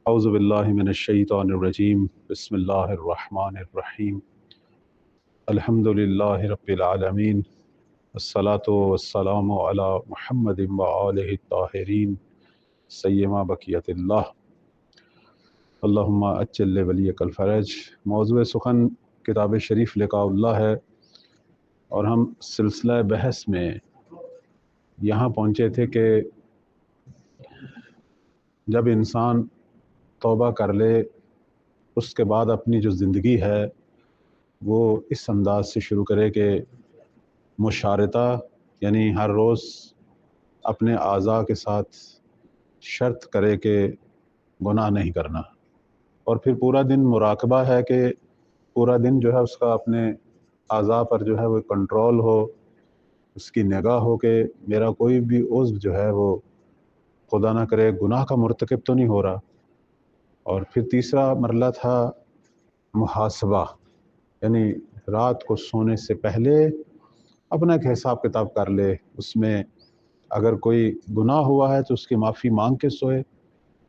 اعوذ باللہ من الشیطان الرجیم بسم اللہ الرحمن الرحیم الحمد للہ رب العالمین الصلاۃ والسلام علی محمد وآلہ الطاہرین سیما بقیت اللہ اللہم اجل ولیک الفرج۔ موضوع سخن کتاب شریف لقاء اللہ ہے، اور ہم سلسلہ بحث میں یہاں پہنچے تھے کہ جب انسان توبہ کر لے اس کے بعد اپنی جو زندگی ہے وہ اس انداز سے شروع کرے کہ مشارطہ، یعنی ہر روز اپنے اعضاء کے ساتھ شرط کرے کہ گناہ نہیں کرنا، اور پھر پورا دن مراقبہ ہے کہ پورا دن جو ہے اس کا اپنے اعضاء پر جو ہے وہ کنٹرول ہو، اس کی نگاہ ہو کہ میرا کوئی بھی عضو جو ہے وہ خدا نہ کرے گناہ کا مرتکب تو نہیں ہو رہا۔ اور پھر تیسرا مرحلہ تھا محاسبہ، یعنی رات کو سونے سے پہلے اپنا ایک حساب کتاب کر لے، اس میں اگر کوئی گناہ ہوا ہے تو اس کی معافی مانگ کے سوئے،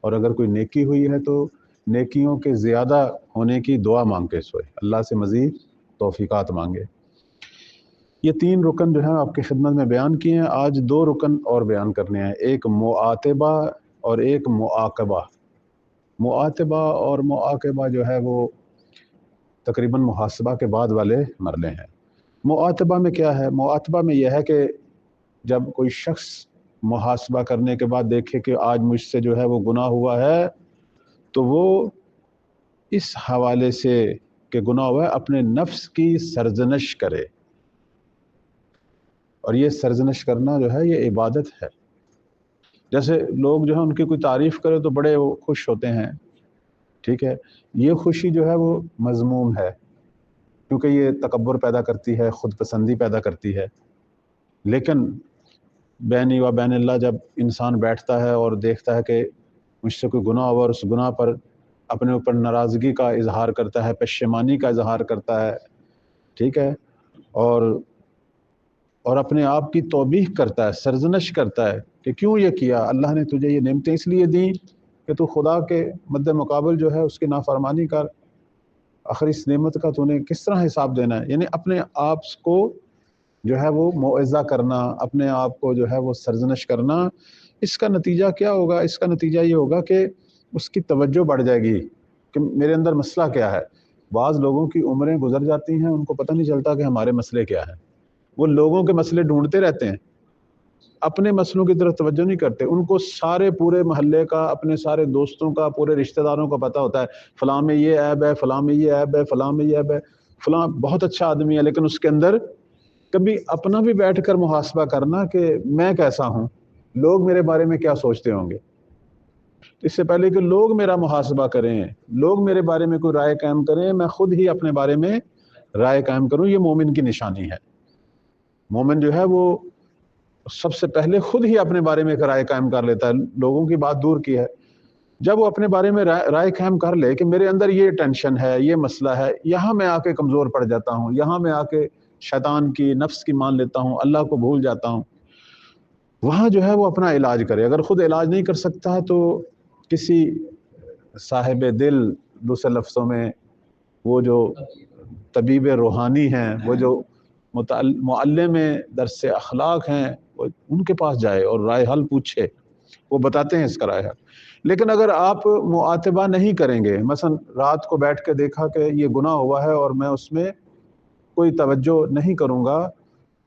اور اگر کوئی نیکی ہوئی ہے تو نیکیوں کے زیادہ ہونے کی دعا مانگ کے سوئے، اللہ سے مزید توفیقات مانگے۔ یہ تین رکن جو ہیں آپ کی خدمت میں بیان کیے ہیں۔ آج دو رکن اور بیان کرنے ہیں، ایک معاتبہ اور ایک معاقبہ۔ معاتبہ اور معاقبہ جو ہے وہ تقریباً محاسبہ کے بعد والے مرحلے ہیں۔ معاتبہ میں کیا ہے؟ معاتبہ میں یہ ہے کہ جب کوئی شخص محاسبہ کرنے کے بعد دیکھے کہ آج مجھ سے جو ہے وہ گناہ ہوا ہے، تو وہ اس حوالے سے کہ گناہ ہوا ہے اپنے نفس کی سرزنش کرے، اور یہ سرزنش کرنا جو ہے یہ عبادت ہے۔ جیسے لوگ جو ہے ان کی کوئی تعریف کرے تو بڑے وہ خوش ہوتے ہیں، ٹھیک ہے، یہ خوشی جو ہے وہ مذموم ہے، کیونکہ یہ تکبر پیدا کرتی ہے، خود پسندی پیدا کرتی ہے۔ لیکن بینی و بین اللہ جب انسان بیٹھتا ہے اور دیکھتا ہے کہ مجھ سے کوئی گناہ ہوا اور اس گناہ پر اپنے اوپر ناراضگی کا اظہار کرتا ہے، پشیمانی کا اظہار کرتا ہے، ٹھیک ہے، اور اپنے آپ کی توبیخ کرتا ہے، سرزنش کرتا ہے کہ کیوں یہ کیا، اللہ نے تجھے یہ نعمتیں اس لیے دیں کہ تو خدا کے مد مقابل جو ہے اس کی نافرمانی کر، آخر اس نعمت کا تو نے کس طرح حساب دینا ہے۔ یعنی اپنے آپ کو جو ہے وہ موعظہ کرنا، اپنے آپ کو جو ہے وہ سرزنش کرنا، اس کا نتیجہ کیا ہوگا؟ اس کا نتیجہ یہ ہوگا کہ اس کی توجہ بڑھ جائے گی کہ میرے اندر مسئلہ کیا ہے۔ بعض لوگوں کی عمریں گزر جاتی ہیں، ان کو پتہ نہیں چلتا کہ ہمارے مسئلے کیا ہیں، وہ لوگوں کے مسئلے ڈھونڈتے رہتے ہیں، اپنے مسئلوں کی طرف توجہ نہیں کرتے۔ ان کو سارے پورے محلے کا، اپنے سارے دوستوں کا، پورے رشتہ داروں کا پتہ ہوتا ہے، فلاں میں یہ عیب ہے، فلاں میں یہ عیب ہے، فلاں میں یہ عیب ہے، فلاں بہت اچھا آدمی ہے، لیکن اس کے اندر کبھی اپنا بھی بیٹھ کر محاسبہ کرنا کہ میں کیسا ہوں، لوگ میرے بارے میں کیا سوچتے ہوں گے۔ اس سے پہلے کہ لوگ میرا محاسبہ کریں، لوگ میرے بارے میں کوئی رائے قائم کریں، میں خود ہی اپنے بارے میں رائے قائم کروں۔ یہ مومن کی نشانی ہے۔ مومن جو ہے وہ سب سے پہلے خود ہی اپنے بارے میں ایک رائے قائم کر لیتا ہے، لوگوں کی بات دور کی ہے۔ جب وہ اپنے بارے میں رائے قائم کر لے کہ میرے اندر یہ ٹینشن ہے، یہ مسئلہ ہے، یہاں میں آ کے کمزور پڑ جاتا ہوں، یہاں میں آ کے شیطان کی، نفس کی مان لیتا ہوں، اللہ کو بھول جاتا ہوں، وہاں جو ہے وہ اپنا علاج کرے۔ اگر خود علاج نہیں کر سکتا تو کسی صاحب دل، دوسرے لفظوں میں وہ جو طبیب روحانی ہیں، وہ جو معلم درس اخلاق ہیں، ان کے پاس جائے اور رائے حل پوچھے، وہ بتاتے ہیں اس کا رائے حل۔ لیکن اگر آپ معاتبہ نہیں کریں گے، مثلا رات کو بیٹھ کے دیکھا کہ یہ گناہ ہوا ہے اور میں اس میں کوئی توجہ نہیں کروں گا،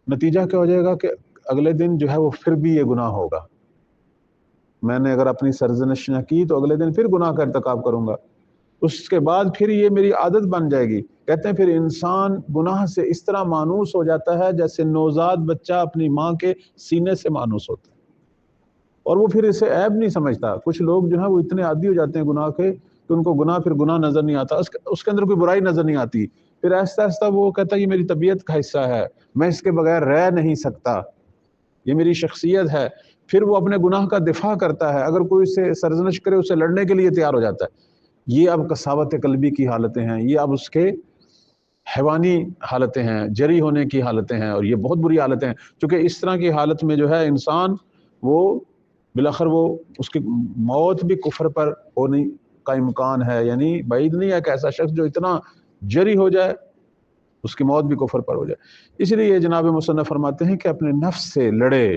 نتیجہ کیا ہو جائے گا کہ اگلے دن جو ہے وہ پھر بھی یہ گناہ ہوگا۔ میں نے اگر اپنی سرزنش نہ کی تو اگلے دن پھر گناہ کا ارتکاب کروں گا، اس کے بعد پھر یہ میری عادت بن جائے گی۔ کہتے ہیں پھر انسان گناہ سے اس طرح مانوس ہو جاتا ہے جیسے نوزاد بچہ اپنی ماں کے سینے سے مانوس ہوتا ہے، اور وہ پھر اسے عیب نہیں سمجھتا۔ کچھ لوگ جو ہیں وہ اتنے عادی ہو جاتے ہیں گناہ کے کہ ان کو گناہ پھر گناہ نظر نہیں آتا، اس کے اندر کوئی برائی نظر نہیں آتی۔ پھر آہستہ آہستہ وہ کہتا ہے یہ میری طبیعت کا حصہ ہے، میں اس کے بغیر رہ نہیں سکتا، یہ میری شخصیت ہے۔ پھر وہ اپنے گناہ کا دفاع کرتا ہے، اگر کوئی اسے سرزنش کرے اسے لڑنے کے لیے تیار ہو جاتا ہے۔ یہ اب قساوت قلبی کی حالتیں ہیں، یہ اب اس کے حیوانی حالتیں ہیں، جری ہونے کی حالتیں ہیں، اور یہ بہت بری حالتیں ہیں، چونکہ اس طرح کی حالت میں جو ہے انسان وہ بالآخر وہ اس کی موت بھی کفر پر ہو نہیں کا امکان ہے، یعنی بعید نہیں ہے کہ ایسا شخص جو اتنا جری ہو جائے اس کی موت بھی کفر پر ہو جائے۔ اس لیے یہ جناب مصنف فرماتے ہیں کہ اپنے نفس سے لڑے،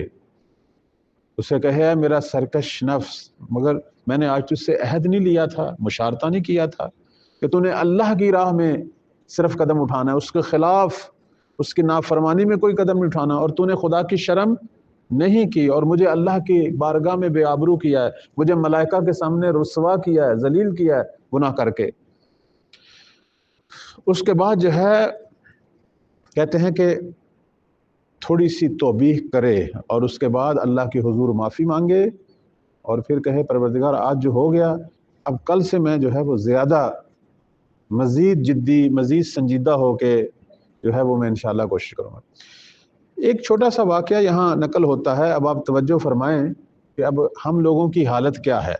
اسے کہے میرا سرکش نفس، مگر میں نے آج تجھ سے عہد نہیں لیا تھا، مشارطہ نہیں کیا تھا کہ تو نے اللہ کی راہ میں صرف قدم اٹھانا ہے، اس کے خلاف اس کی نافرمانی میں کوئی قدم نہیں اٹھانا، اور تو نے خدا کی شرم نہیں کی اور مجھے اللہ کی بارگاہ میں بے آبرو کیا ہے، مجھے ملائکہ کے سامنے رسوا کیا ہے، ذلیل کیا ہے گناہ کر کے۔ اس کے بعد جو ہے کہتے ہیں کہ تھوڑی سی توبیخ کرے اور اس کے بعد اللہ کے حضور معافی مانگے اور پھر کہے پروردگار آج جو ہو گیا، اب کل سے میں جو ہے وہ زیادہ مزید جدی، مزید سنجیدہ ہو کے جو ہے وہ میں انشاءاللہ کوشش کروں گا۔ ایک چھوٹا سا واقعہ یہاں نقل ہوتا ہے، اب آپ توجہ فرمائیں کہ اب ہم لوگوں کی حالت کیا ہے۔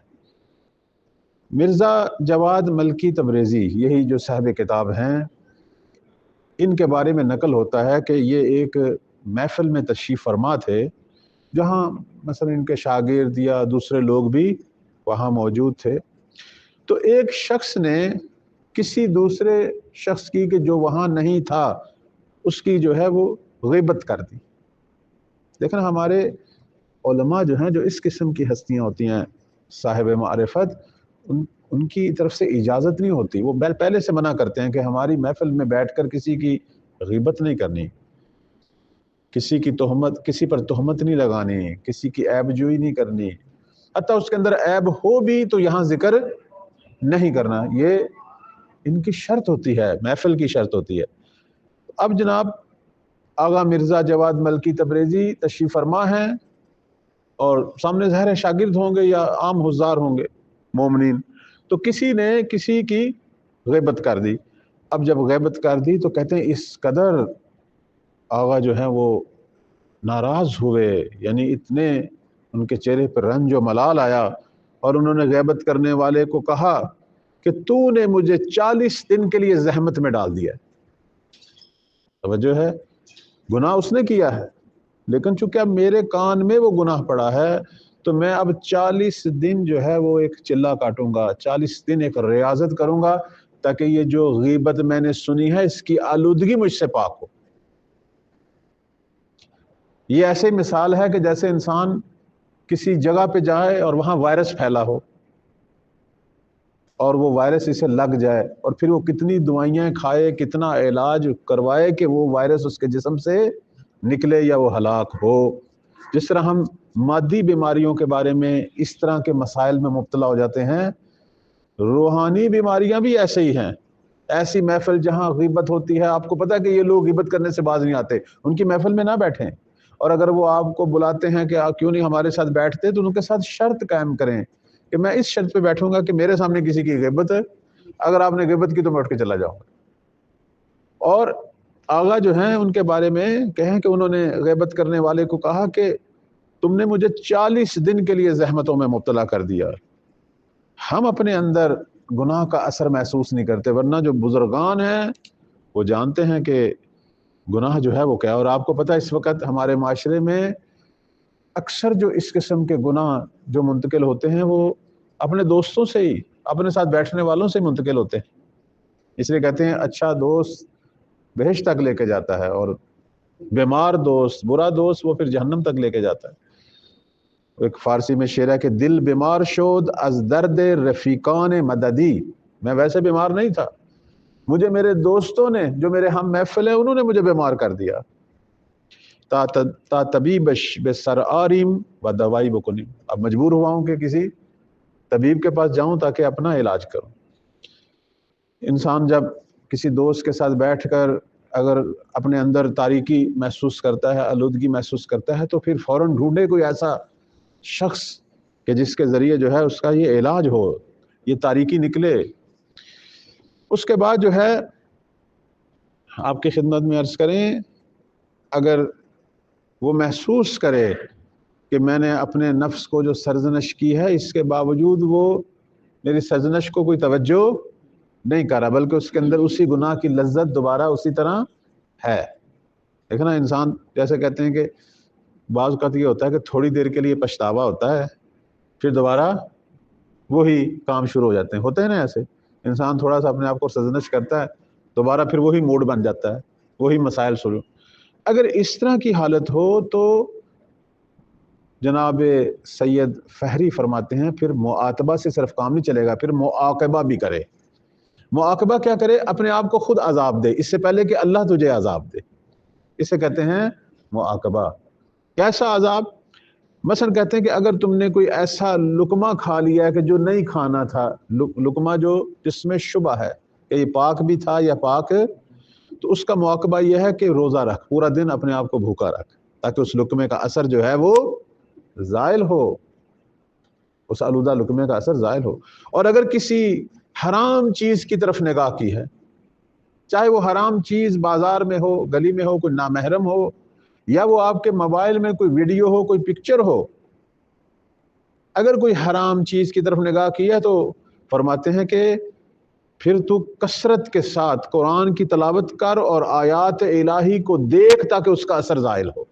مرزا جواد ملکی تبریزی، یہی جو صاحب کتاب ہیں، ان کے بارے میں نقل ہوتا ہے کہ یہ ایک محفل میں تشریف فرما تھے جہاں مثلا ان کے شاگرد یا دوسرے لوگ بھی وہاں موجود تھے، تو ایک شخص نے کسی دوسرے شخص کی کہ جو وہاں نہیں تھا اس کی جو ہے وہ غیبت کر دی۔ لیکن ہمارے علماء جو ہیں، جو اس قسم کی ہستیاں ہوتی ہیں صاحب معرفت، ان کی طرف سے اجازت نہیں ہوتی، وہ پہلے سے منع کرتے ہیں کہ ہماری محفل میں بیٹھ کر کسی کی غیبت نہیں کرنی، کسی کی تہمت، کسی پر تہمت نہیں لگانی، کسی کی عیب جوئی نہیں کرنی، حتیٰ اس کے اندر عیب ہو بھی تو یہاں ذکر نہیں کرنا، یہ ان کی شرط ہوتی ہے، محفل کی شرط ہوتی ہے۔ اب جناب آغا مرزا جواد ملکی تبریزی تشریف فرما ہیں اور سامنے ظاہر شاگرد ہوں گے یا عام حضار ہوں گے مومنین، تو کسی نے کسی کی غیبت کر دی۔ اب جب غیبت کر دی تو کہتے ہیں اس قدر آغا جو ہے وہ ناراض ہوئے، یعنی اتنے ان کے چہرے پر رنج و ملال آیا، اور انہوں نے غیبت کرنے والے کو کہا کہ تو نے مجھے 40 دن کے لیے زحمت میں ڈال دیا ہے۔ توجہ ہے، گناہ اس نے کیا ہے، لیکن چونکہ اب میرے کان میں وہ گناہ پڑا ہے تو میں اب 40 دن جو ہے وہ ایک چلہ کاٹوں گا، 40 دن ایک ریاضت کروں گا تاکہ یہ جو غیبت میں نے سنی ہے اس کی آلودگی مجھ سے پاک ہو۔ یہ ایسے مثال ہے کہ جیسے انسان کسی جگہ پہ جائے اور وہاں وائرس پھیلا ہو اور وہ وائرس اسے لگ جائے، اور پھر وہ کتنی دوائیاں کھائے، کتنا علاج کروائے کہ وہ وائرس اس کے جسم سے نکلے یا وہ ہلاک ہو۔ جس طرح ہم مادی بیماریوں کے بارے میں اس طرح کے مسائل میں مبتلا ہو جاتے ہیں، روحانی بیماریاں بھی ایسے ہی ہیں۔ ایسی محفل جہاں غیبت ہوتی ہے، آپ کو پتہ ہے کہ یہ لوگ غیبت کرنے سے باز نہیں آتے، ان کی محفل میں نہ بیٹھیں، اور اگر وہ آپ کو بلاتے ہیں کہ آپ کیوں نہیں ہمارے ساتھ بیٹھتے، تو ان کے ساتھ شرط قائم کریں کہ میں اس شرط پہ بیٹھوں گا کہ میرے سامنے کسی کی غیبت ہے، اگر آپ نے غیبت کی تو میں اٹھ کے چلا جاؤں گا۔ اور آغا جو ہیں ان کے بارے میں کہیں کہ انہوں نے غیبت کرنے والے کو کہا کہ تم نے مجھے 40 دن کے لیے زحمتوں میں مبتلا کر دیا۔ ہم اپنے اندر گناہ کا اثر محسوس نہیں کرتے، ورنہ جو بزرگان ہیں وہ جانتے ہیں کہ گناہ جو ہے وہ کیا۔ اور آپ کو پتہ ہے اس وقت ہمارے معاشرے میں اکثر جو اس قسم کے گناہ جو منتقل ہوتے ہیں وہ اپنے دوستوں سے ہی، اپنے ساتھ بیٹھنے والوں سے منتقل ہوتے ہیں۔ اس لیے کہتے ہیں اچھا دوست بہشت تک لے کے جاتا ہے، اور بیمار دوست، برا دوست وہ پھر جہنم تک لے کے جاتا ہے۔ ایک فارسی میں شعر ہے کہ دل بیمار شود از درد رفیقان مددی، میں ویسے بیمار نہیں تھا، مجھے میرے دوستوں نے جو میرے ہم محفل ہیں انہوں نے مجھے بیمار کر دیا۔ تا طبیبش بے سر آریم و دوائی بکنی، اب مجبور ہوا ہوں کہ کسی طبیب کے پاس جاؤں تاکہ اپنا علاج کروں۔ انسان جب کسی دوست کے ساتھ بیٹھ کر اگر اپنے اندر تاریکی محسوس کرتا ہے، آلودگی محسوس کرتا ہے، تو پھر فوراً ڈھونڈے کوئی ایسا شخص کہ جس کے ذریعے جو ہے اس کا یہ علاج ہو، یہ تاریکی نکلے۔ اس کے بعد جو ہے آپ کی خدمت میں عرض کریں، اگر وہ محسوس کرے کہ میں نے اپنے نفس کو جو سرزنش کی ہے، اس کے باوجود وہ میری سرزنش کو کوئی توجہ نہیں کر رہا، بلکہ اس کے اندر اسی گناہ کی لذت دوبارہ اسی طرح ہے۔ دیکھنا انسان جیسے کہتے ہیں کہ بعض اوقات یہ ہوتا ہے کہ تھوڑی دیر کے لیے پچھتاوا ہوتا ہے، پھر دوبارہ وہی کام شروع ہو جاتے ہیں. ہوتے ہیں نا ایسے, انسان تھوڑا سا اپنے آپ کو سرزنش کرتا ہے, دوبارہ پھر وہی موڈ بن جاتا ہے, وہی مسائل شروع. اگر اس طرح کی حالت ہو تو جناب سید فہری فرماتے ہیں پھر معاتبہ سے صرف کام نہیں چلے گا, پھر معاقبہ بھی کرے. معاقبہ کیا کرے؟ اپنے آپ کو خود عذاب دے اس سے پہلے کہ اللہ تجھے عذاب دے. اسے کہتے ہیں معاقبہ. کیسا عذاب؟ مثلا کہتے ہیں کہ اگر تم نے کوئی ایسا لقمہ کھا لیا ہے کہ جو نہیں کھانا تھا, لقمہ جو جس میں شبہ ہے کہ یہ پاک بھی تھا یا پاک, تو اس کا معاقبہ یہ ہے کہ روزہ رکھ, پورا دن اپنے آپ کو بھوکا رکھ, تاکہ اس لقمے کا اثر جو ہے وہ زائل ہو, اس آلودہ لقمے کا اثر زائل ہو. اور اگر کسی حرام چیز کی طرف نگاہ کی ہے, چاہے وہ حرام چیز بازار میں ہو, گلی میں ہو, کوئی نامحرم ہو, یا وہ آپ کے موبائل میں کوئی ویڈیو ہو, کوئی پکچر ہو, اگر کوئی حرام چیز کی طرف نگاہ کی ہے تو فرماتے ہیں کہ پھر تو کثرت کے ساتھ قرآن کی تلاوت کر اور آیات الہی کو دیکھ تاکہ اس کا اثر زائل ہو.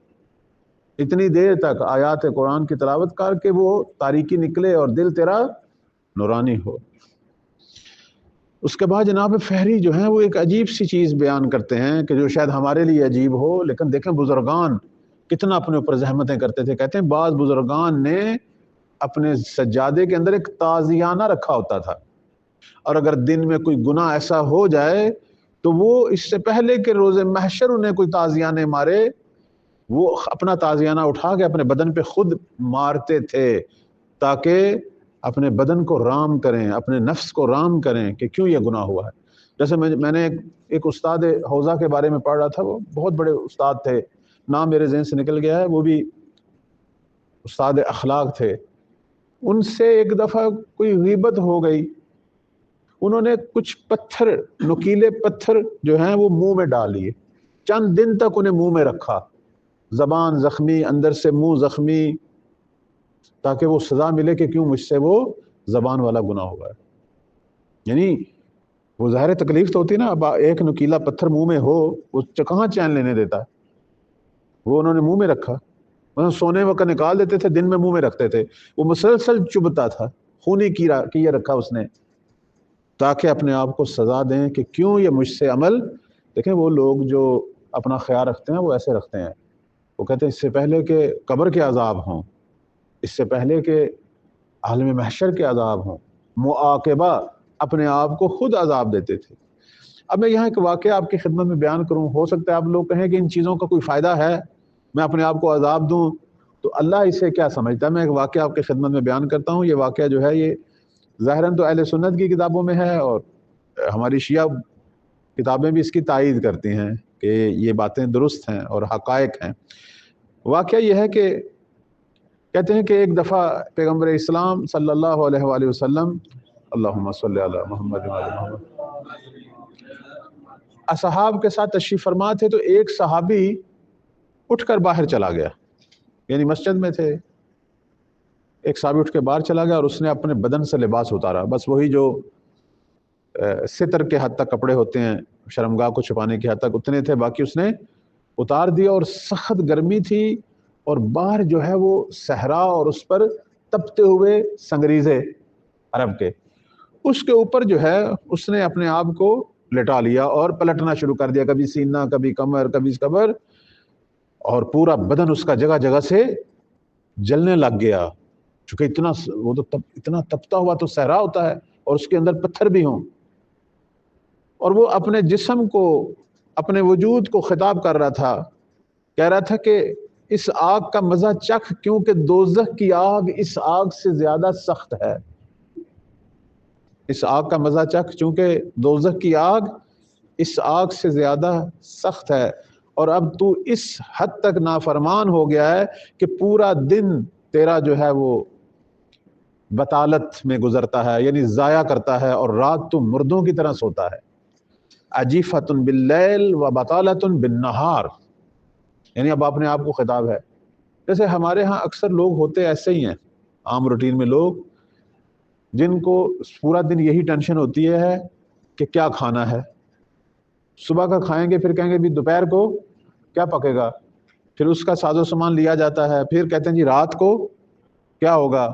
اتنی دیر تک آیات قرآن کی تلاوت کر کے وہ تاریکی نکلے اور دل تیرا نورانی ہو. اس کے بعد جناب فہری جو ہیں وہ ایک عجیب سی چیز بیان کرتے ہیں کہ جو شاید ہمارے لیے عجیب ہو, لیکن دیکھیں بزرگان کتنا اپنے اوپر زحمتیں کرتے تھے. کہتے ہیں بعض بزرگان نے اپنے سجادے کے اندر ایک تازیانہ رکھا ہوتا تھا, اور اگر دن میں کوئی گناہ ایسا ہو جائے تو وہ اس سے پہلے کہ روز محشر انہیں کوئی تازیانے مارے, وہ اپنا تازیانہ اٹھا کے اپنے بدن پہ خود مارتے تھے تاکہ اپنے بدن کو رام کریں, اپنے نفس کو رام کریں کہ کیوں یہ گناہ ہوا ہے. جیسے میں نے ایک استاد حوزہ کے بارے میں پڑھ رہا تھا, وہ بہت بڑے استاد تھے, نام میرے ذہن سے نکل گیا ہے, وہ بھی استاد اخلاق تھے. ان سے ایک دفعہ کوئی غیبت ہو گئی, انہوں نے کچھ پتھر, نکیلے پتھر جو ہیں وہ منہ میں ڈال لیے, چند دن تک انہیں منہ میں رکھا, زبان زخمی, اندر سے منہ زخمی, تاکہ وہ سزا ملے کہ کیوں مجھ سے وہ زبان والا گناہ ہوا ہے. یعنی وہ ظاہر تکلیف تو ہوتی نا, اب ایک نکیلا پتھر منہ میں ہو وہ کہاں چین لینے دیتا ہے. وہ انہوں نے منہ میں رکھا, سونے وقت نکال دیتے تھے, دن میں منہ میں رکھتے تھے, وہ مسلسل چبھتا تھا, خونی کیے رکھا اس نے, تاکہ اپنے آپ کو سزا دیں کہ کیوں یہ مجھ سے عمل. دیکھیں وہ لوگ جو اپنا خیال رکھتے ہیں وہ ایسے رکھتے ہیں, وہ کہتے ہیں اس سے پہلے کہ قبر کے عذاب ہوں, اس سے پہلے کہ عالم محشر کے عذاب ہوں, معاقبہ اپنے آپ کو خود عذاب دیتے تھے. اب میں یہاں ایک واقعہ آپ کی خدمت میں بیان کروں, ہو سکتا ہے آپ لوگ کہیں کہ ان چیزوں کا کوئی فائدہ ہے, میں اپنے آپ کو عذاب دوں تو اللہ اسے کیا سمجھتا ہے. میں ایک واقعہ آپ کی خدمت میں بیان کرتا ہوں. یہ واقعہ جو ہے یہ ظاہراً تو اہل سنت کی کتابوں میں ہے, اور ہماری شیعہ کتابیں بھی اس کی تائید کرتی ہیں کہ یہ باتیں درست ہیں اور حقائق ہیں. واقعہ یہ ہے کہ کہتے ہیں کہ ایک دفعہ پیغمبر اسلام صلی اللہ علیہ وآلہ وسلم, اللہم صلی علی محمد وعلی محمد, اصحاب کے ساتھ تشریف فرما تھے, تو ایک صحابی اٹھ کر باہر چلا گیا, یعنی مسجد میں تھے, ایک صحابی اٹھ کے باہر چلا گیا اور اس نے اپنے بدن سے لباس اتارا, بس وہی جو ستر کے حد تک کپڑے ہوتے ہیں, شرمگاہ کو چھپانے کی حد تک اتنے تھے, باقی اس نے اتار دیا. اور سخت گرمی تھی, اور باہر جو ہے وہ صحرا, اور اس پر تپتے ہوئے سنگریزے عرب کے, اس کے اوپر جو ہے اس نے اپنے آپ کو لٹا لیا اور پلٹنا شروع کر دیا, کبھی سینہ, کبھی کمر, کبھی قبر, اور پورا بدن اس کا جگہ جگہ سے جلنے لگ گیا. چونکہ اتنا تپتا ہوا تو صحرا ہوتا ہے, اور اس کے اندر پتھر بھی ہوں, اور وہ اپنے جسم کو, اپنے وجود کو خطاب کر رہا تھا, کہہ رہا تھا کہ اس آگ کا مزہ چکھ, کیونکہ دوزخ کی آگ اس آگ سے زیادہ سخت ہے. اس آگ کا مزہ چکھ, چونکہ دوزخ کی آگ اس آگ سے زیادہ سخت ہے, اور اب تو اس حد تک نافرمان ہو گیا ہے کہ پورا دن تیرا جو ہے وہ بطالت میں گزرتا ہے, یعنی ضائع کرتا ہے, اور رات تو مردوں کی طرح سوتا ہے. عجیفۃ باللیل و بطالۃ بالنہار, یعنی اب اپنے آپ کو خطاب ہے. جیسے ہمارے ہاں اکثر لوگ ہوتے ایسے ہی ہیں, عام روٹین میں لوگ, جن کو پورا دن یہی ٹینشن ہوتی ہے کہ کیا کھانا ہے. صبح کا کھائیں گے, پھر کہیں گے بھی دوپہر کو کیا پکے گا, پھر اس کا ساز و سامان لیا جاتا ہے, پھر کہتے ہیں جی رات کو کیا ہوگا,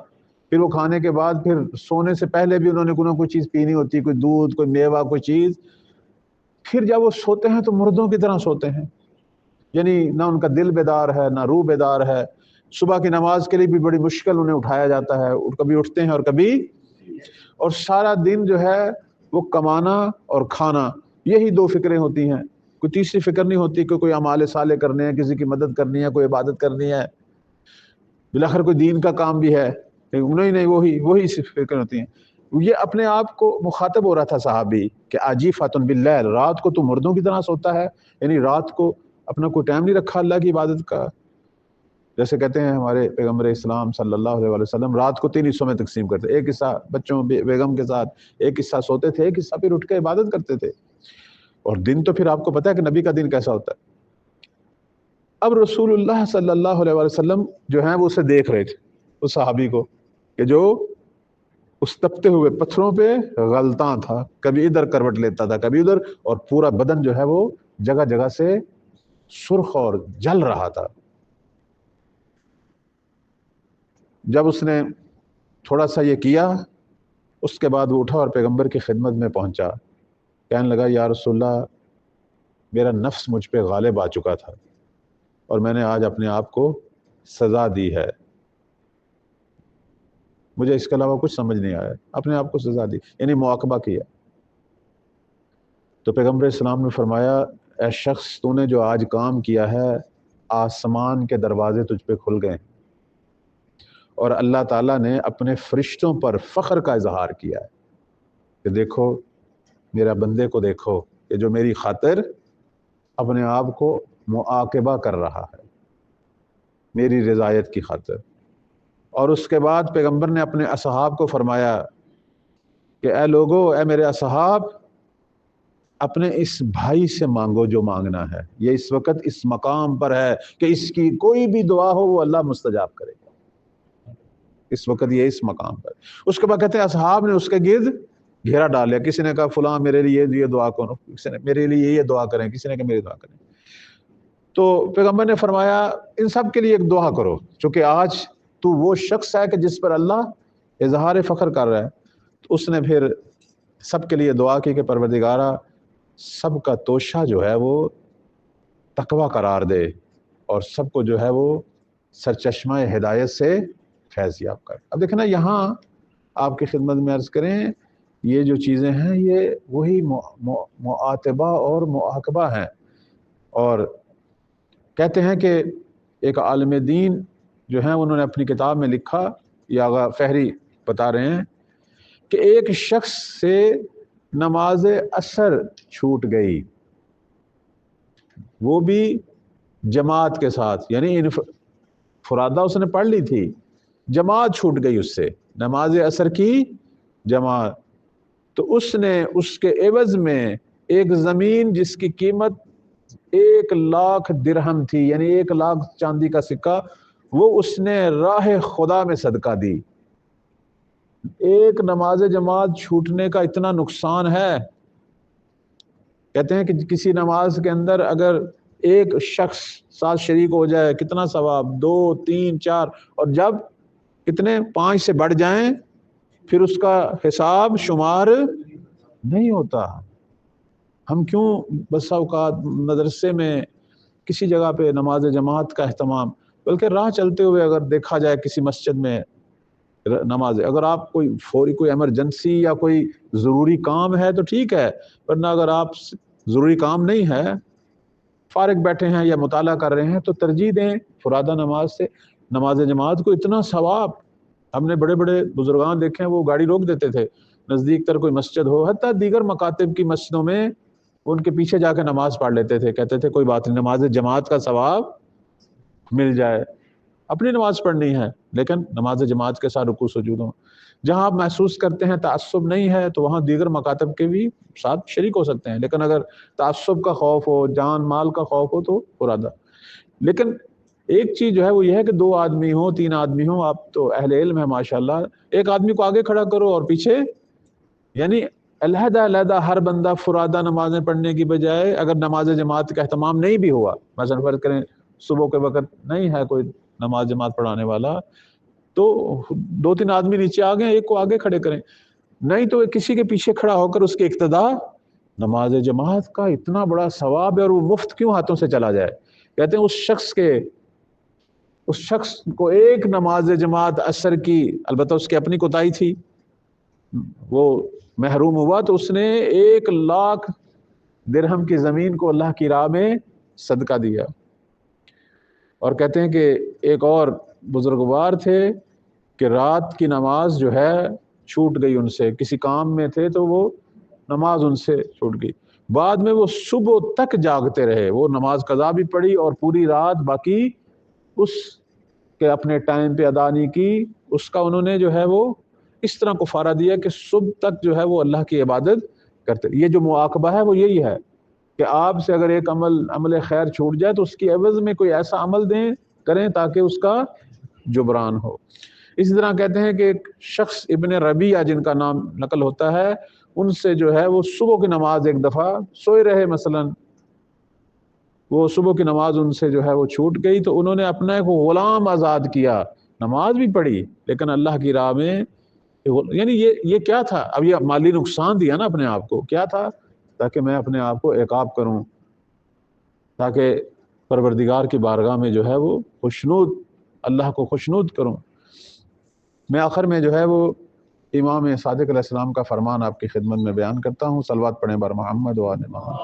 پھر وہ کھانے کے بعد پھر سونے سے پہلے بھی انہوں نے کوئی نہ کوئی چیز پینی ہوتی ہے، کوئی دودھ، کوئی میوہ، کوئی چیز. پھر جب وہ سوتے ہیں تو مردوں کی طرح سوتے ہیں، یعنی نہ ان کا دل بیدار ہے نہ روح بیدار ہے. صبح کی نماز کے لیے بھی بڑی مشکل انہیں اٹھایا جاتا ہے، اور کبھی اٹھتے ہیں اور کبھی، اور سارا دن جو ہے وہ کمانا اور کھانا، یہی دو فکریں ہوتی ہیں. کوئی تیسری فکر نہیں ہوتی کہ کوئی اعمال صالح کرنے ہیں، کسی کی مدد کرنی ہے، کوئی عبادت کرنی ہے، بالآخر کوئی دین کا کام بھی ہے. نہیں، وہی فکر ہوتی ہیں. یہ اپنے آپ کو مخاطب ہو رہا تھا صحابی کہ عجیفۃ باللیل، رات کو تو مردوں کی طرح سوتا ہے، یعنی رات کو اپنا کوئی ٹائم نہیں رکھا اللہ کی عبادت کا. جیسے کہتے ہیں ہمارے پیغمبر اسلام صلی اللہ علیہ وسلم رات کو 3 حصوں میں تقسیم کرتے، ایک حصہ بچوں بیگم کے ساتھ، ایک حصہ سوتے تھے، ایک حصہ پھر اٹھ کے عبادت کرتے تھے. اور دن تو پھر آپ کو پتہ ہے کہ نبی کا دن کیسا ہوتا ہے. اب رسول اللہ صلی اللہ علیہ وسلم جو ہیں وہ اسے دیکھ رہے تھے، اس صحابی کو، کہ جو اس تپتے ہوئے پتھروں پہ غلطاں تھا، کبھی ادھر کروٹ لیتا تھا کبھی ادھر، اور پورا بدن جو ہے وہ جگہ جگہ سے سرخ اور جل رہا تھا. جب اس نے تھوڑا سا یہ کیا، اس کے بعد وہ اٹھا اور پیغمبر کی خدمت میں پہنچا. کہنے لگا یا رسول اللہ، میرا نفس مجھ پہ غالب آ چکا تھا اور میں نے آج اپنے آپ کو سزا دی ہے، مجھے اس کے علاوہ کچھ سمجھ نہیں آیا، اپنے آپ کو سزا دی، یعنی مواقبہ کیا. تو پیغمبر اسلام نے فرمایا اے شخص، تو نے جو آج کام کیا ہے، آسمان کے دروازے تجھ پہ کھل گئے اور اللہ تعالیٰ نے اپنے فرشتوں پر فخر کا اظہار کیا ہے کہ دیکھو میرا بندے کو، دیکھو کہ جو میری خاطر اپنے آپ کو معاقبہ کر رہا ہے، میری رضایت کی خاطر. اور اس کے بعد پیغمبر نے اپنے اصحاب کو فرمایا کہ اے لوگو، اے میرے اصحاب، اپنے اس بھائی سے مانگو جو مانگنا ہے. یہ اس وقت اس مقام پر ہے کہ اس کی کوئی بھی دعا ہو وہ اللہ مستجاب کرے گا. اس وقت یہ اس مقام پر. اس کے بعد کہتے ہیں اصحاب نے اس کے گرد گھیرا ڈالیا. کسی نے کہا فلاں میرے لیے یہ دعا کرو، کسی نے میرے لیے یہ دعا کریں، کسی نے کہا میری دعا کریں. تو پیغمبر نے فرمایا ان سب کے لیے ایک دعا کرو، چونکہ آج تو وہ شخص ہے کہ جس پر اللہ اظہار فخر کر رہا ہے. تو اس نے پھر سب کے لیے دعا کی کہ پروردگارہ، سب کا توشہ جو ہے وہ تقوی قرار دے اور سب کو جو ہے وہ سرچشمہ ہدایت سے فیض یاب کر. اب دیکھنا یہاں آپ کی خدمت میں عرض کریں، یہ جو چیزیں ہیں یہ وہی معاتبہ اور معاقبہ ہیں. اور کہتے ہیں کہ ایک عالم دین جو ہیں انہوں نے اپنی کتاب میں لکھا، یا آغا فہری بتا رہے ہیں کہ ایک شخص سے نماز عصر چھوٹ گئی، وہ بھی جماعت کے ساتھ، یعنی فرادہ اس نے پڑھ لی تھی، جماعت چھوٹ گئی اس سے، نماز عصر کی جماعت. تو اس نے اس کے عوض میں ایک زمین جس کی قیمت 1,00,000 درہم تھی، یعنی 1,00,000 چاندی کا سکہ، وہ اس نے راہ خدا میں صدقہ دی. ایک نماز جماعت چھوٹنے کا اتنا نقصان ہے. کہتے ہیں کہ کسی نماز کے اندر اگر ایک شخص ساتھ شریک ہو جائے کتنا ثواب، 2 3 4، اور جب کتنے 5 سے بڑھ جائیں پھر اس کا حساب شمار نہیں ہوتا. ہم کیوں بس اوقات مدرسے میں کسی جگہ پہ نماز جماعت کا اہتمام، بلکہ راہ چلتے ہوئے اگر دیکھا جائے کسی مسجد میں نماز، اگر آپ کوئی فوری کوئی ایمرجنسی یا کوئی ضروری کام ہے تو ٹھیک ہے، ورنہ اگر آپ ضروری کام نہیں ہے، فارغ بیٹھے ہیں یا مطالعہ کر رہے ہیں، تو ترجیح دیں فرادہ نماز سے. نماز جماعت کو اتنا ثواب، ہم نے بڑے بڑے بزرگان دیکھے ہیں وہ گاڑی روک دیتے تھے، نزدیک تر کوئی مسجد ہو، حتیٰ دیگر مکاتب کی مسجدوں میں ان کے پیچھے جا کے نماز پڑھ لیتے تھے، کہتے تھے کوئی بات نہیں، نماز جماعت کا ثواب مل جائے. اپنی نماز پڑھنی ہے لیکن نماز جماعت کے ساتھ رکوع سجود ہوں. جہاں آپ محسوس کرتے ہیں تعصب نہیں ہے تو وہاں دیگر مکاتب کے بھی ساتھ شریک ہو سکتے ہیں، لیکن اگر تعصب کا خوف ہو، جان مال کا خوف ہو تو فرادہ. لیکن ایک چیز جو ہے وہ یہ ہے کہ 2 آدمی ہوں 3 آدمی ہوں، آپ تو اہل علم ہیں ماشاءاللہ، ایک آدمی کو آگے کھڑا کرو اور پیچھے، یعنی علیحدہ علیحدہ ہر بندہ فرادہ نمازیں پڑھنے کی بجائے اگر نماز جماعت کا اہتمام نہیں بھی ہوا، مثلا فرض کریں صبح کے وقت نہیں ہے کوئی نماز جماعت پڑھانے والا، تو 2-3 آدمی نیچے آ گئے، ایک کو آگے کھڑے کریں، نہیں تو کسی کے پیچھے کھڑا ہو کر اس کے اقتداء۔ نماز جماعت کا اتنا بڑا ثواب ہے اور وہ مفت کیوں ہاتھوں سے چلا جائے؟ کہتے ہیں اس شخص کو ایک نماز جماعت عصر کی، البتہ اس کی اپنی کوتاہی تھی، وہ محروم ہوا تو اس نے 1,00,000 درہم کی زمین کو اللہ کی راہ میں صدقہ دیا۔ اور کہتے ہیں کہ ایک اور بزرگوار تھے کہ رات کی نماز جو ہے چھوٹ گئی ان سے، کسی کام میں تھے تو وہ نماز ان سے چھوٹ گئی، بعد میں وہ صبح تک جاگتے رہے، وہ نماز قضا بھی پڑھی اور پوری رات باقی اس کے اپنے ٹائم پہ ادا نہیں کی، اس کا انہوں نے جو ہے وہ اس طرح کفارہ دیا کہ صبح تک جو ہے وہ اللہ کی عبادت کرتے۔ یہ جو معاقبہ ہے وہ یہی ہے کہ آپ سے اگر ایک عمل خیر چھوٹ جائے تو اس کی عوض میں کوئی ایسا عمل کریں تاکہ اس کا جبران ہو۔ اسی طرح کہتے ہیں کہ ایک شخص ابن ربیعہ جن کا نام نقل ہوتا ہے، ان سے جو ہے وہ صبح کی نماز ایک دفعہ سوئے رہے، مثلا وہ صبح کی نماز ان سے جو ہے وہ چھوٹ گئی تو انہوں نے اپنا ایک غلام آزاد کیا، نماز بھی پڑھی لیکن اللہ کی راہ میں، یعنی یہ کیا تھا؟ اب یہ مالی نقصان دیا نا اپنے آپ کو، کیا تھا؟ تاکہ میں اپنے آپ کو عقاب کروں، تاکہ پروردگار کی بارگاہ میں جو ہے وہ اللہ کو خوشنود کروں۔ میں آخر میں جو ہے وہ امام صادق علیہ السلام کا فرمان آپ کی خدمت میں بیان کرتا ہوں، صلوات پڑھیں بر محمد و آل محمد۔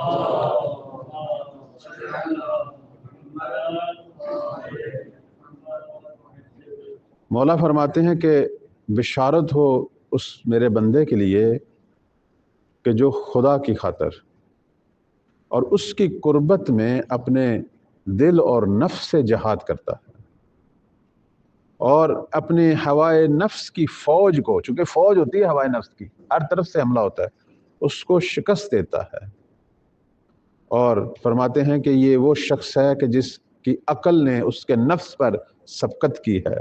مولا فرماتے ہیں کہ بشارت ہو اس میرے بندے کے لیے کہ جو خدا کی خاطر اور اس کی قربت میں اپنے دل اور نفس سے جہاد کرتا ہے اور اپنے ہوائے نفس کی فوج کو، چونکہ فوج ہوتی ہے ہوائے نفس کی، ہر طرف سے حملہ ہوتا ہے، اس کو شکست دیتا ہے۔ اور فرماتے ہیں کہ یہ وہ شخص ہے کہ جس کی عقل نے اس کے نفس پر سبقت کی ہے،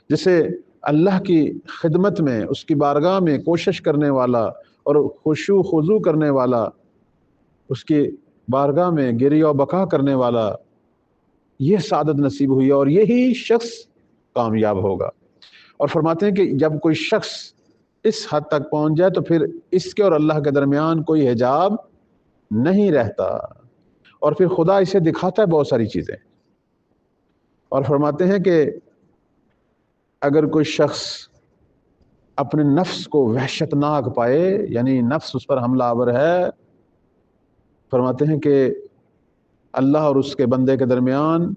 جسے اللہ کی خدمت میں، اس کی بارگاہ میں کوشش کرنے والا اور خشوع خضوع کرنے والا، اس کی بارگاہ میں گریہ و بکا کرنے والا، یہ سعادت نصیب ہوئی اور یہی شخص کامیاب ہوگا۔ اور فرماتے ہیں کہ جب کوئی شخص اس حد تک پہنچ جائے تو پھر اس کے اور اللہ کے درمیان کوئی حجاب نہیں رہتا، اور پھر خدا اسے دکھاتا ہے بہت ساری چیزیں۔ اور فرماتے ہیں کہ اگر کوئی شخص اپنے نفس کو وحشتناک پائے، یعنی نفس اس پر حملہ آور ہے، فرماتے ہیں کہ اللہ اور اس کے بندے کے درمیان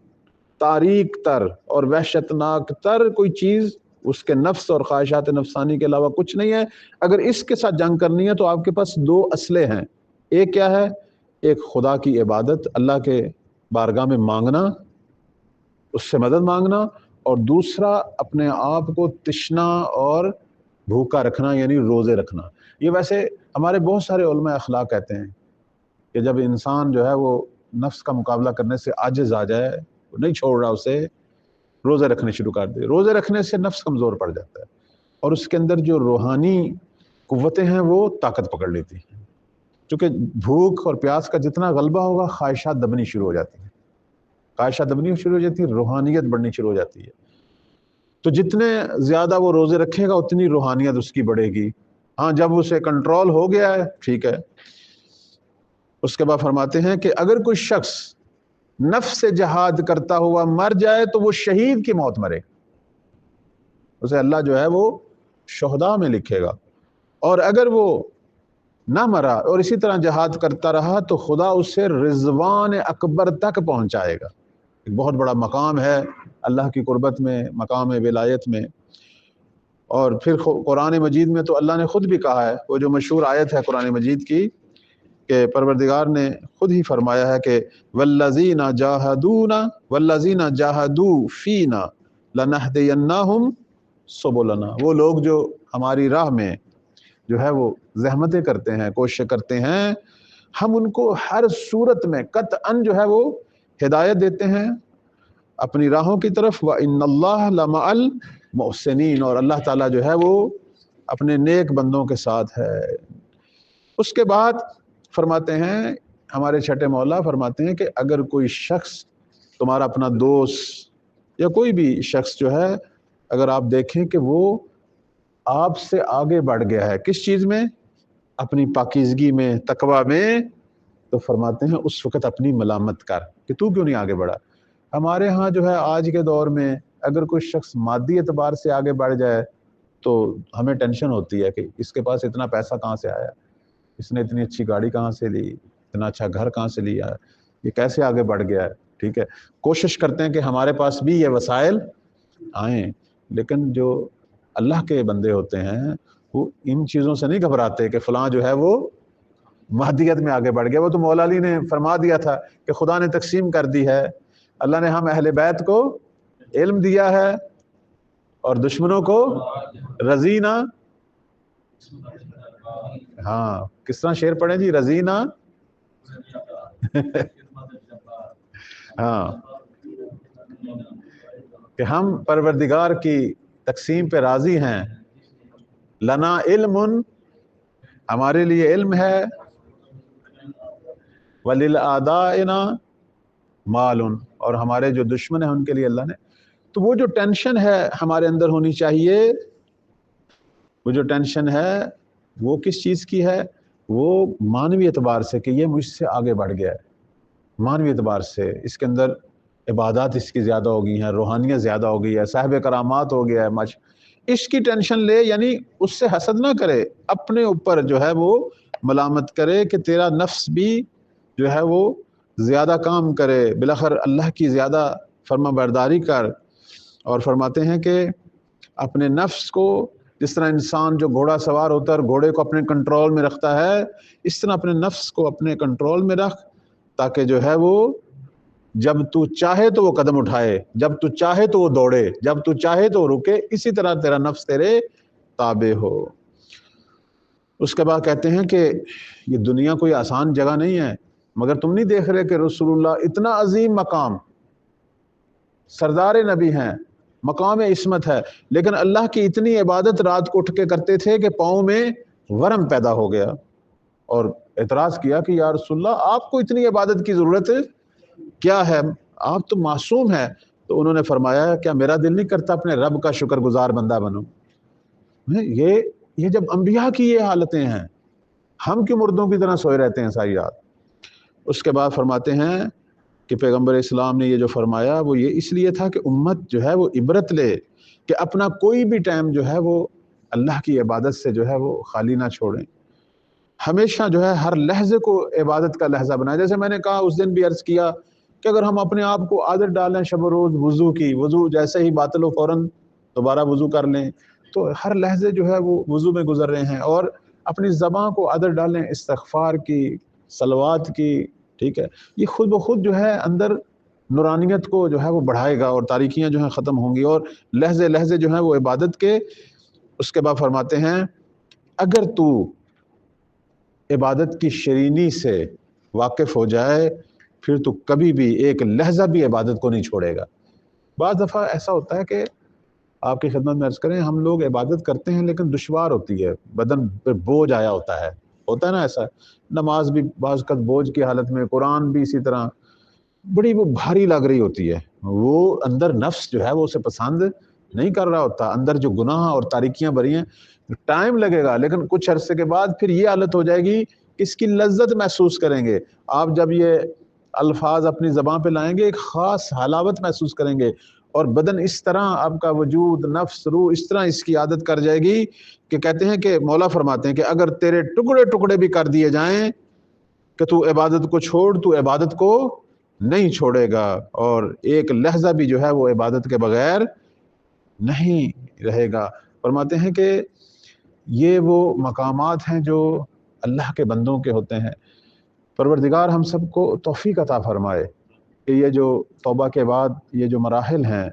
تاریک تر اور وحشتناک تر کوئی چیز اس کے نفس اور خواہشات نفسانی کے علاوہ کچھ نہیں ہے۔ اگر اس کے ساتھ جنگ کرنی ہے تو آپ کے پاس 2 اسلحے ہیں، ایک کیا ہے؟ ایک خدا کی عبادت، اللہ کے بارگاہ میں مانگنا، اس سے مدد مانگنا، اور دوسرا اپنے آپ کو تشنا اور بھوکا رکھنا، یعنی روزے رکھنا۔ یہ ویسے ہمارے بہت سارے علماء اخلاق کہتے ہیں کہ جب انسان جو ہے وہ نفس کا مقابلہ کرنے سے عاجز آ جائے، نہیں چھوڑ رہا اسے، روزے رکھنے شروع کر دے۔ روزے رکھنے سے نفس کمزور پڑ جاتا ہے اور اس کے اندر جو روحانی قوتیں ہیں وہ طاقت پکڑ لیتی ہیں، چونکہ بھوک اور پیاس کا جتنا غلبہ ہوگا خواہشات دبنی شروع ہو جاتی ہیں، خواہشات دبنی شروع ہو جاتی ہے، روحانیت بڑھنی شروع ہو جاتی ہے۔ تو جتنے زیادہ وہ روزے رکھے گا اتنی روحانیت اس کی بڑھے گی۔ ہاں جب اسے کنٹرول ہو گیا ہے ٹھیک ہے۔ اس کے بعد فرماتے ہیں کہ اگر کوئی شخص نفس سے جہاد کرتا ہوا مر جائے تو وہ شہید کی موت مرے، اسے اللہ جو ہے وہ شہداء میں لکھے گا، اور اگر وہ نہ مرا اور اسی طرح جہاد کرتا رہا تو خدا اسے رضوان اکبر تک پہنچائے گا۔ ایک بہت بڑا مقام ہے اللہ کی قربت میں، مقام ولایت میں۔ اور پھر قرآن مجید میں تو اللہ نے خود بھی کہا ہے، وہ جو مشہور آیت ہے قرآن مجید کی، کہ پروردگار نے خود ہی فرمایا ہے کہ والذین جاہدوا فینا لنہدینہم سبلنا، وہ لوگ جو ہماری راہ میں جو ہے وہ زحمتیں کرتے ہیں، کوشش کرتے ہیں، ہم ان کو ہر صورت میں قطعاً جو ہے وہ ہدایت دیتے ہیں اپنی راہوں کی طرف۔ وَإِنَّ اللَّهَ لَمَعَ الْمُحْسِنِينَ، اور اللہ تعالیٰ جو ہے وہ اپنے نیک بندوں کے ساتھ ہے۔ اس کے بعد فرماتے ہیں ہمارے چھٹے مولا، فرماتے ہیں کہ اگر کوئی شخص تمہارا اپنا دوست یا کوئی بھی شخص جو ہے اگر آپ دیکھیں کہ وہ آپ سے آگے بڑھ گیا ہے کس چیز میں؟ اپنی پاکیزگی میں، تقوی میں، تو فرماتے ہیں اس وقت اپنی ملامت کر کہ تو کیوں نہیں آگے بڑھا۔ ہمارے ہاں جو ہے آج کے دور میں اگر کوئی شخص مادی اعتبار سے آگے بڑھ جائے تو ہمیں ٹینشن ہوتی ہے کہ اس کے پاس اتنا پیسہ کہاں سے آیا، اس نے اتنی اچھی گاڑی کہاں سے لی، اتنا اچھا گھر کہاں سے لیا، یہ کیسے آگے بڑھ گیا ہے۔ ٹھیک ہے، کوشش کرتے ہیں کہ ہمارے پاس بھی یہ وسائل آئیں، لیکن جو اللہ کے بندے ہوتے ہیں وہ ان چیزوں سے نہیں گھبراتے کہ فلاں جو ہے وہ مہدیت میں آگے بڑھ گیا۔ وہ تو مولا علی نے فرما دیا تھا کہ خدا نے تقسیم کر دی ہے، اللہ نے ہم اہل بیت کو علم دیا ہے اور دشمنوں کو رزینہ۔ ہاں کس طرح شعر پڑھیں جی؟ رزینہ ہاں کہ ہم پروردگار کی تقسیم پہ راضی ہیں، لنا علم، ہمارے لیے علم ہے، وللآدائنا مال، اور ہمارے جو دشمن ہیں ان کے لیے اللہ نے۔ تو وہ جو ٹینشن ہے ہمارے اندر ہونی چاہیے، وہ جو ٹینشن ہے وہ کس چیز کی ہے؟ وہ مانوی اعتبار سے کہ یہ مجھ سے آگے بڑھ گیا ہے، مانوی اعتبار سے اس کے اندر عبادات اس کی زیادہ ہو گئی ہیں، روحانیت زیادہ ہو گئی ہے، صاحب کرامات ہو گیا ہے، اس کی ٹینشن لے، یعنی اس سے حسد نہ کرے، اپنے اوپر جو ہے وہ ملامت کرے کہ تیرا نفس بھی جو ہے وہ زیادہ کام کرے، بالاخر اللہ کی زیادہ فرما برداری کر۔ اور فرماتے ہیں کہ اپنے نفس کو، جس طرح انسان جو گھوڑا سوار ہوتا ہے اور گھوڑے کو اپنے کنٹرول میں رکھتا ہے، اس طرح اپنے نفس کو اپنے کنٹرول میں رکھ، تاکہ جو ہے وہ جب تو چاہے تو وہ قدم اٹھائے، جب تو چاہے تو وہ دوڑے، جب تو چاہے تو وہ رکے، اسی طرح تیرا نفس تیرے تابع ہو۔ اس کے بعد کہتے ہیں کہ یہ دنیا کوئی آسان جگہ نہیں ہے، مگر تم نہیں دیکھ رہے کہ رسول اللہ اتنا عظیم مقام، سردار نبی ہیں، مقام عصمت ہے، لیکن اللہ کی اتنی عبادت رات کو اٹھ کے کرتے تھے کہ پاؤں میں ورم پیدا ہو گیا، اور اعتراض کیا کہ یا رسول اللہ آپ کو اتنی عبادت کی ضرورت کیا ہے، آپ تو معصوم ہیں۔ تو انہوں نے فرمایا کیا میرا دل نہیں کرتا اپنے رب کا شکر گزار بندہ بنوں؟ یہ جب انبیاء کی یہ حالتیں ہیں، ہم کیوں مردوں کی طرح سوئے رہتے ہیں ساری رات؟ اس کے بعد فرماتے ہیں کہ پیغمبر اسلام نے یہ جو فرمایا وہ یہ اس لیے تھا کہ امت جو ہے وہ عبرت لے کہ اپنا کوئی بھی ٹائم جو ہے وہ اللہ کی عبادت سے جو ہے وہ خالی نہ چھوڑیں، ہمیشہ جو ہے ہر لحظے کو عبادت کا لحظہ بنائیں۔ جیسے میں نے کہا اس دن بھی عرض کیا کہ اگر ہم اپنے آپ کو عادت ڈالیں شب و روز وضو کی، وضو جیسے ہی باطل ہو فوراً دوبارہ وضو کر لیں، تو ہر لحظے جو ہے وہ وضو میں گزر رہے ہیں، اور اپنی زبان کو عادت ڈالیں استغفار کی، صلوات کی، ٹھیک ہے، یہ خود بخود جو ہے اندر نورانیت کو جو ہے وہ بڑھائے گا، اور تاریکیاں جو ہیں ختم ہوں گی، اور لحظے لحظے جو ہیں وہ عبادت کے۔ اس کے بعد فرماتے ہیں اگر تو عبادت کی شرینی سے واقف ہو جائے پھر تو کبھی بھی ایک لحظہ بھی عبادت کو نہیں چھوڑے گا۔ بعض دفعہ ایسا ہوتا ہے کہ آپ کی خدمت میں عرض کریں، ہم لوگ عبادت کرتے ہیں لیکن دشوار ہوتی ہے، بدن پہ بوجھ آیا ہوتا ہے نا ایسا، نماز بھی بعض وقت بوجھ کی حالت میں، قرآن بھی اسی طرح بڑی وہ بھاری لگ رہی ہوتی ہے، وہ اندر نفس جو ہے وہ اسے پسند نہیں کر رہا ہوتا، اندر جو گناہ اور تاریکیاں بری ہیں، ٹائم لگے گا لیکن کچھ عرصے کے بعد پھر یہ حالت ہو جائے گی کہ اس کی لذت محسوس کریں گے آپ، جب یہ الفاظ اپنی زبان پہ لائیں گے ایک خاص حلاوت محسوس کریں گے، اور بدن اس طرح آپ کا وجود، نفس، روح اس طرح اس کی عادت کر جائے گی کہ کہتے ہیں کہ مولا فرماتے ہیں کہ اگر تیرے ٹکڑے ٹکڑے بھی کر دیے جائیں کہ تو عبادت کو چھوڑ، تو عبادت کو نہیں چھوڑے گا، اور ایک لحظہ بھی جو ہے وہ عبادت کے بغیر نہیں رہے گا۔ فرماتے ہیں کہ یہ وہ مقامات ہیں جو اللہ کے بندوں کے ہوتے ہیں۔ پروردگار ہم سب کو توفیق عطا فرمائے کہ یہ جو توبہ کے بعد یہ جو مراحل ہیں،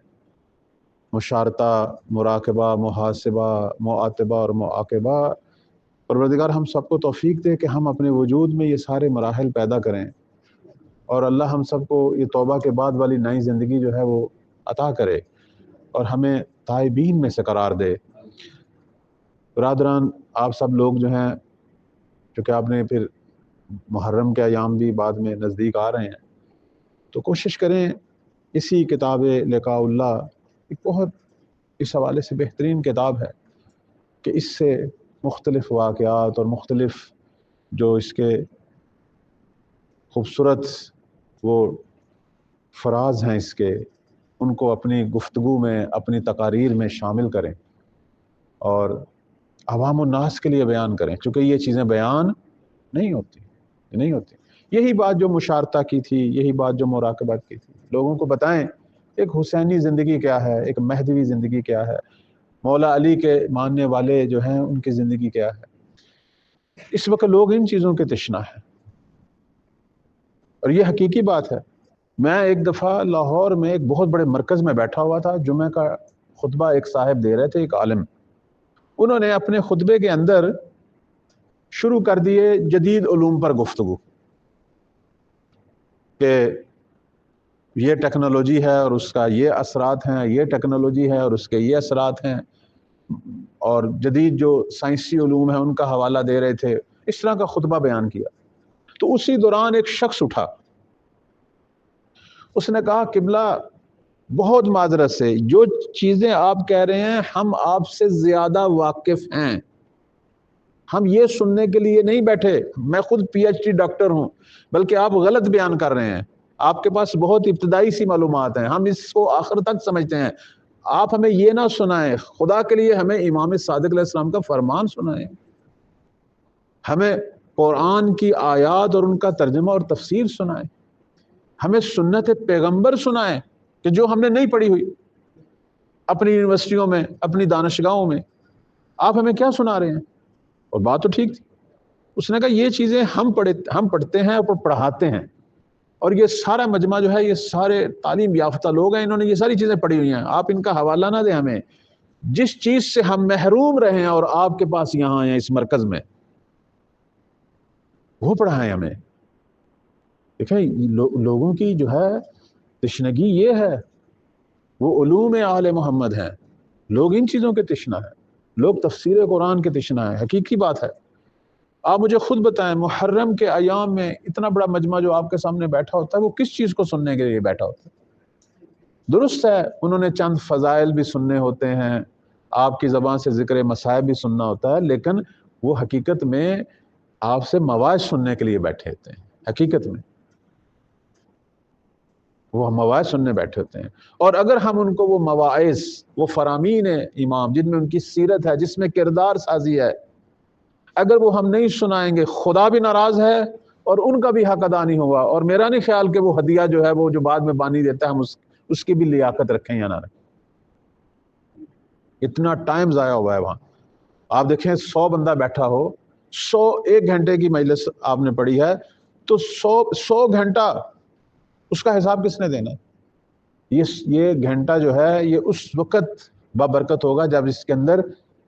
مشارطہ، مراقبہ، محاسبہ، معاتبہ اور معاقبہ، پروردگار ہم سب کو توفیق دے کہ ہم اپنے وجود میں یہ سارے مراحل پیدا کریں، اور اللہ ہم سب کو یہ توبہ کے بعد والی نئی زندگی جو ہے وہ عطا کرے، اور ہمیں تائبین میں سے قرار دے۔ برادران، آپ سب لوگ جو ہیں، چونکہ آپ نے پھر محرم کے ایام بھی بعد میں نزدیک آ رہے ہیں، تو کوشش کریں اسی کتاب لقاء اللہ، ایک بہت اس حوالے سے بہترین کتاب ہے کہ اس سے مختلف واقعات اور مختلف جو اس کے خوبصورت وہ فراز ہیں اس کے، ان کو اپنی گفتگو میں، اپنی تقاریر میں شامل کریں اور عوام الناس کے لیے بیان کریں، چونکہ یہ چیزیں بیان نہیں ہوتی. یہی بات جو مشارطہ کی تھی، یہی بات جو مراقبت کی تھی. لوگوں کو بتائیں ایک حسینی زندگی کیا ہے، ایک مہدوی زندگی کیا ہے، مولا علی کے ماننے والے جو ہیں ان کی زندگی کیا ہے. اس وقت لوگ ان چیزوں کے تشنا ہیں اور یہ حقیقی بات ہے. میں ایک دفعہ لاہور میں ایک بہت بڑے مرکز میں بیٹھا ہوا تھا، جمعہ کا خطبہ ایک صاحب دے رہے تھے، ایک عالم. انہوں نے اپنے خطبے کے اندر شروع کر دیے جدید علوم پر گفتگو کہ یہ ٹیکنالوجی ہے اور اس کا یہ اثرات ہیں، یہ ٹیکنالوجی ہے اور اس کے یہ اثرات ہیں، اور جدید جو سائنسی علوم ہیں ان کا حوالہ دے رہے تھے. اس طرح کا خطبہ بیان کیا. تو اسی دوران ایک شخص اٹھا، اس نے کہا قبلہ بہت معذرت سے جو چیزیں آپ کہہ رہے ہیں ہم آپ سے زیادہ واقف ہیں، ہم یہ سننے کے لیے نہیں بیٹھے. میں خود پی ایچ ڈی ڈاکٹر ہوں، بلکہ آپ غلط بیان کر رہے ہیں. آپ کے پاس بہت ابتدائی سی معلومات ہیں، ہم اس کو آخر تک سمجھتے ہیں. آپ ہمیں یہ نہ سنائیں، خدا کے لیے ہمیں امام صادق علیہ السلام کا فرمان سنائیں، ہمیں قرآن کی آیات اور ان کا ترجمہ اور تفسیر سنائیں، ہمیں سنت پیغمبر سنائیں کہ جو ہم نے نہیں پڑھی ہوئی اپنی یونیورسٹیوں میں، اپنی دانشگاہوں میں. آپ ہمیں کیا سنا رہے ہیں؟ اور بات تو ٹھیک تھی. اس نے کہا یہ چیزیں ہم پڑھتے ہیں اور پڑھاتے ہیں، اور یہ سارا مجمع جو ہے یہ سارے تعلیم یافتہ لوگ ہیں، انہوں نے یہ ساری چیزیں پڑھی ہوئی ہیں. آپ ان کا حوالہ نہ دیں ہمیں. جس چیز سے ہم محروم رہے ہیں اور آپ کے پاس یہاں ہیں اس مرکز میں، وہ پڑھائیں ہمیں. دیکھیں لوگوں کی جو ہے تشنگی یہ ہے، وہ علوم آل محمد ہیں. لوگ ان چیزوں کے تشنا ہیں، لوگ تفسیر قرآن کے تشنا ہیں. حقیقی بات ہے. آپ مجھے خود بتائیں محرم کے ایام میں اتنا بڑا مجمع جو آپ کے سامنے بیٹھا ہوتا ہے وہ کس چیز کو سننے کے لیے بیٹھا ہوتا ہے؟ درست ہے انہوں نے چند فضائل بھی سننے ہوتے ہیں، آپ کی زبان سے ذکر مصائب بھی سننا ہوتا ہے، لیکن وہ حقیقت میں آپ سے مواعظ سننے کے لیے بیٹھے ہوتے ہیں. حقیقت میں وہ مواعظ سننے بیٹھے ہوتے ہیں. اور اگر ہم ان کو وہ مواعظ، وہ فرامین امام جن میں ان کی سیرت ہے، جس میں کردار سازی ہے، اگر وہ ہم نہیں سنائیں گے، خدا بھی ناراض ہے اور ان کا بھی حق ادا نہیں ہوگا. اور میرا نہیں خیال کہ وہ ہدیہ جو ہے وہ جو بعد میں بانی دیتا ہے ہم اس کی بھی لیاقت رکھیں یا نہ رکھیں. اتنا ٹائم ضائع ہوا ہے وہاں. آپ دیکھیں 100 بندہ بیٹھا ہو، 1 گھنٹے کی مجلس آپ نے پڑھی ہے، تو 100 گھنٹہ اس کا حساب کس نے دینا؟ یہ گھنٹہ جو ہے یہ اس وقت بابرکت ہوگا جب اس کے اندر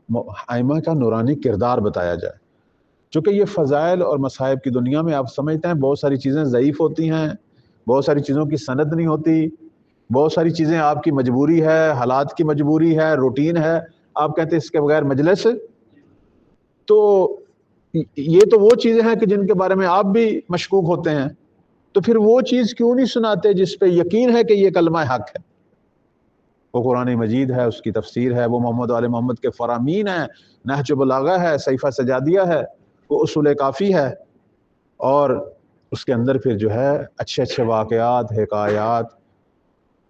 ائمہ کا نورانی کردار بتایا جائے. چونکہ یہ فضائل اور مصائب کی دنیا میں آپ سمجھتے ہیں بہت ساری چیزیں ضعیف ہوتی ہیں، بہت ساری چیزوں کی سند نہیں ہوتی، بہت ساری چیزیں آپ کی مجبوری ہے، حالات کی مجبوری ہے، روٹین ہے. آپ کہتے ہیں اس کے بغیر مجلس. تو یہ تو وہ چیزیں ہیں کہ جن کے بارے میں آپ بھی مشکوک ہوتے ہیں. تو پھر وہ چیز کیوں نہیں سناتے جس پہ یقین ہے کہ یہ کلمہ حق ہے؟ وہ قرآن مجید ہے، اس کی تفسیر ہے، وہ محمد آل محمد کے فرامین ہیں، نہج بلاغہ ہے، صحیفہ سجادیہ ہے، وہ اصول کافی ہے. اور اس کے اندر پھر جو ہے اچھے اچھے واقعات، حکایات،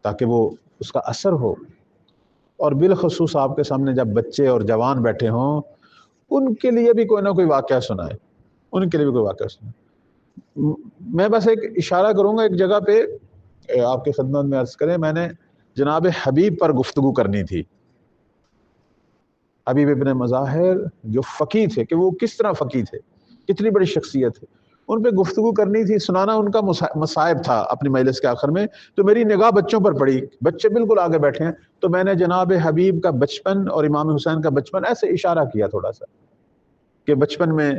تاکہ وہ اس کا اثر ہو. اور بالخصوص آپ کے سامنے جب بچے اور جوان بیٹھے ہوں، ان کے لیے بھی کوئی نہ کوئی واقعہ سنائے، ان کے لیے بھی کوئی واقعہ سنائے. میں بس ایک اشارہ کروں گا ایک جگہ پہ آپ کی خدمت میں عرض کریں. میں نے جناب حبیب پر گفتگو کرنی تھی. حبیب ابن مظاہر جو فقیہ تھے، کہ وہ کس طرح فقیہ تھے، کتنی بڑی شخصیت ہے، ان پہ گفتگو کرنی تھی، سنانا ان کا مصائب تھا اپنی مجلس کے آخر میں. تو میری نگاہ بچوں پر پڑی، بچے بالکل آگے بیٹھے ہیں. تو میں نے جناب حبیب کا بچپن اور امام حسین کا بچپن ایسے اشارہ کیا تھوڑا سا، کہ بچپن میں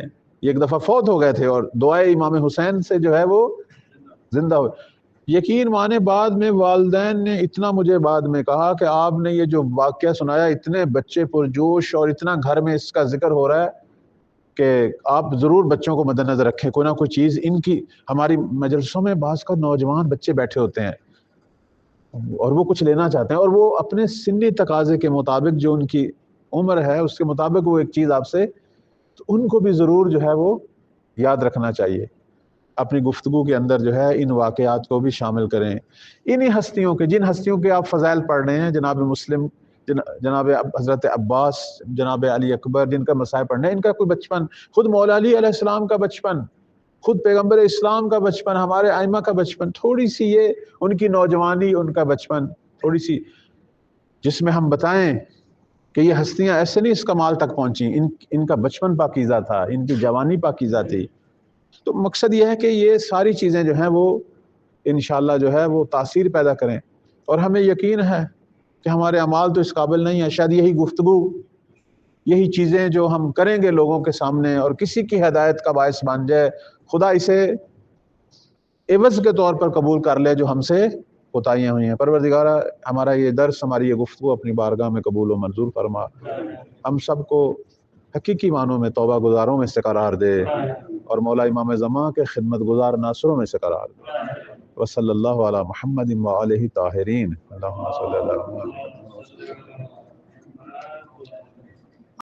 ایک دفعہ فوت ہو گئے تھے اور دعائے امام حسین سے جو ہے وہ زندہ ہوئے. یقین مانے بعد میں والدین نے اتنا مجھے بعد میں کہا کہ آپ نے یہ جو واقعہ سنایا، اتنے بچے پرجوش اور اتنا گھر میں اس کا ذکر ہو رہا ہے کہ آپ ضرور بچوں کو مد نظر رکھیں. کوئی نہ کوئی چیز ان کی، ہماری مجلسوں میں بعض کا نوجوان بچے بیٹھے ہوتے ہیں، اور وہ کچھ لینا چاہتے ہیں، اور وہ اپنے سنی تقاضے کے مطابق جو ان کی عمر ہے اس کے مطابق وہ ایک چیز آپ سے، تو ان کو بھی ضرور جو ہے وہ یاد رکھنا چاہیے، اپنی گفتگو کے اندر جو ہے ان واقعات کو بھی شامل کریں۔ انہی ہستیوں کے، جن ہستیوں کے آپ فضائل پڑھ رہے ہیں، جناب مسلم، جناب حضرت عباس، جناب علی اکبر، جن کا مسائل پڑھنا ہے، ان کا کوئی بچپن، خود مولا علی علیہ السلام کا بچپن، خود پیغمبر اسلام کا بچپن، ہمارے ائمہ کا بچپن، تھوڑی سی یہ ان کی نوجوانی، ان کا بچپن تھوڑی سی، جس میں ہم بتائیں کہ یہ ہستیاں ایسے نہیں اس کمال تک پہنچیں، ان کا بچپن پاکیزہ تھا، ان کی جوانی پاکیزہ تھی۔ تو مقصد یہ ہے کہ یہ ساری چیزیں جو ہیں وہ انشاءاللہ جو ہے وہ تاثیر پیدا کریں، اور ہمیں یقین ہے کہ ہمارے اعمال تو اس قابل نہیں ہے، شاید یہی گفتگو، یہی چیزیں جو ہم کریں گے لوگوں کے سامنے اور کسی کی ہدایت کا باعث بن جائے، خدا اسے عوض کے طور پر قبول کر لے جو ہم سے کوتاہیاں ہوئی ہیں۔ پروردگارہ ہمارا یہ درس، ہماری یہ گفتگو اپنی بارگاہ میں قبول و منظور فرما، ہم سب کو حقیقی معنوں میں توبہ گزاروں میں سے قرار دے، اور مولا امام زمان کے خدمت گزار ناصروں میں سے قرار دے۔ وصلی اللہ علی محمد وآلہ طاہرین، اللہم صلی اللہ علیہ وسلم۔